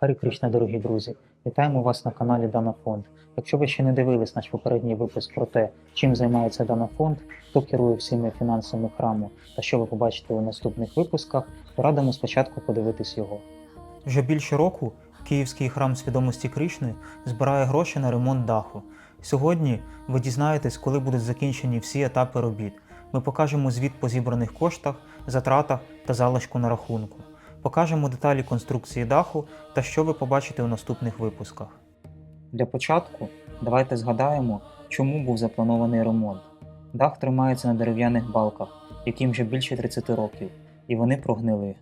Харі Кришна, дорогі друзі! Вітаємо вас на каналі Данафонд. Якщо ви ще не дивились наш попередній випуск про те, чим займається Данафонд, хто керує всіми фінансами храму та що ви побачите у наступних випусках, то радимо спочатку подивитись його. Вже більше року Київський храм свідомості Кришни збирає гроші на ремонт даху. Сьогодні ви дізнаєтесь, коли будуть закінчені всі етапи робіт. Ми покажемо звіт по зібраних коштах, затратах та залишку на рахунку. Покажемо деталі конструкції даху та що ви побачите у наступних випусках. Для початку давайте згадаємо, чому був запланований ремонт. Дах тримається на дерев'яних балках, яким вже більше 30 років, і вони прогнили.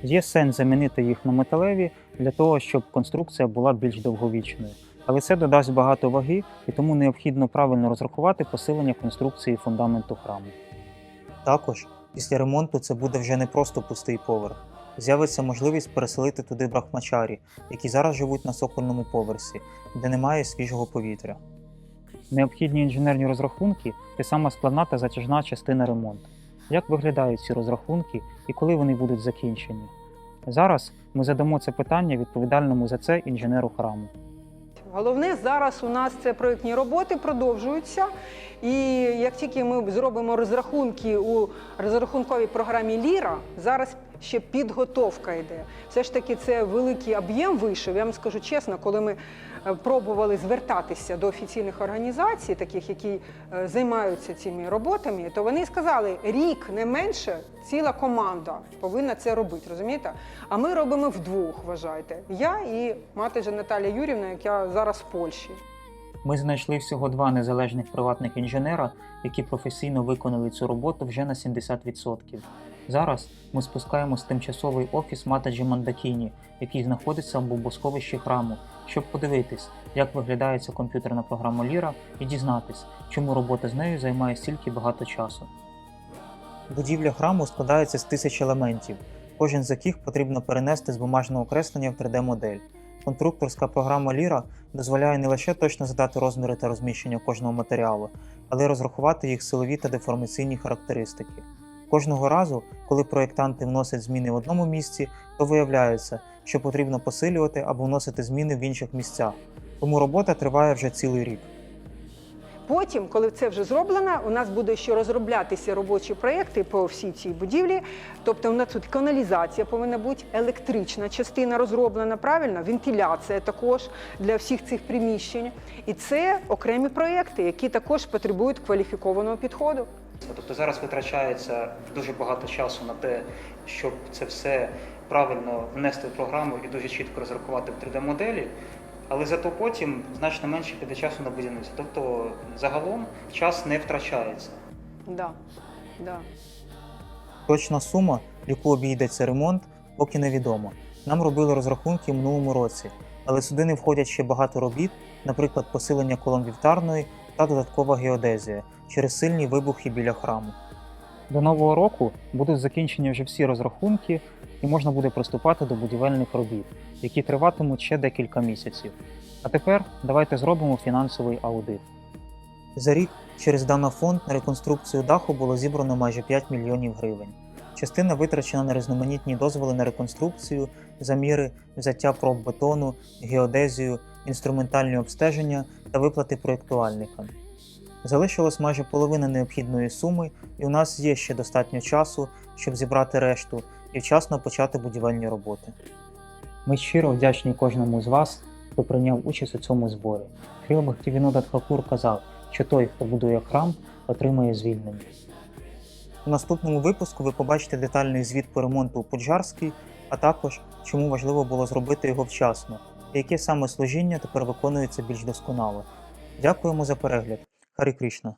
Є сенс замінити їх на металеві для того, щоб конструкція була більш довговічною. Але це додасть багато ваги, і тому необхідно правильно розрахувати посилення конструкції фундаменту храму. Також після ремонту це буде вже не просто пустий поверх. З'явиться можливість переселити туди брахмачарі, які зараз живуть на цокольному поверсі, де немає свіжого повітря. Необхідні інженерні розрахунки – це сама складна та затяжна частина ремонту. Як виглядають ці розрахунки і коли вони будуть закінчені? Зараз ми задамо це питання відповідальному за це інженеру храму. Головне зараз у нас це проєктні роботи продовжуються, і як тільки ми зробимо розрахунки у розрахунковій програмі Ліра, зараз ще підготовка йде. Все ж таки це великий об'єм вийшов. Я вам скажу чесно, коли ми пробували звертатися до офіційних організацій, таких, які займаються цими роботами, то вони сказали, рік не менше ціла команда повинна це робити, розумієте? А ми робимо вдвох, вважайте. Я і мати Наталія Юрівна, яка зараз в Польщі. Ми знайшли всього 2 незалежних приватних інженера, які професійно виконали цю роботу вже на 70%. Зараз ми спускаємось в тимчасовий офіс Матаджі Мандакіні, який знаходиться в бомбосховищі храму, щоб подивитись, як виглядає ця комп'ютерна програма Ліра і дізнатись, чому робота з нею займає стільки багато часу. Будівля храму складається з 1000 елементів, кожен з яких потрібно перенести з бумажного креслення в 3D-модель. Конструкторська програма Ліра дозволяє не лише точно задати розміри та розміщення кожного матеріалу, але й розрахувати їх силові та деформаційні характеристики. Кожного разу, коли проєктанти вносять зміни в одному місці, то виявляється, що потрібно посилювати або вносити зміни в інших місцях. Тому робота триває вже цілий рік. Потім, коли це вже зроблено, у нас буде ще розроблятися робочі проєкти по всій цій будівлі. Тобто у нас тут каналізація повинна бути, електрична частина розроблена, правильно? Вентиляція також для всіх цих приміщень. І це окремі проєкти, які також потребують кваліфікованого підходу. Тобто зараз витрачається дуже багато часу на те, щоб це все правильно внести в програму і дуже чітко розрахувати в 3D-моделі, але зато потім значно менше піде часу на будівництво. Тобто загалом час не втрачається. Да. Точна сума, в яку обійдеться ремонт, поки невідома. Нам робили розрахунки в минулому році, але сюди не входять ще багато робіт, наприклад, посилення колон вівтарної та додаткова геодезія через сильні вибухи біля храму. До Нового року будуть закінчені вже всі розрахунки і можна буде приступати до будівельних робіт, які триватимуть ще декілька місяців. А тепер давайте зробимо фінансовий аудит. За рік через Данафонд на реконструкцію даху було зібрано майже 5 мільйонів гривень. Частина витрачена на різноманітні дозволи на реконструкцію, заміри, взяття проб бетону, геодезію, інструментальні обстеження та виплати проєктувальникам. Залишилось майже половина необхідної суми, і у нас є ще достатньо часу, щоб зібрати решту і вчасно почати будівельні роботи. Ми щиро вдячні кожному з вас, хто прийняв участь у цьому зборі. Шріла Бхактивінода Тхакур казав, що той, хто будує храм, отримає звільнення. У наступному випуску ви побачите детальний звіт по ремонту у Поджарській, а також, чому важливо було зробити його вчасно, і яке саме служіння тепер виконується більш досконало. Дякуємо за перегляд. Харі Кришна!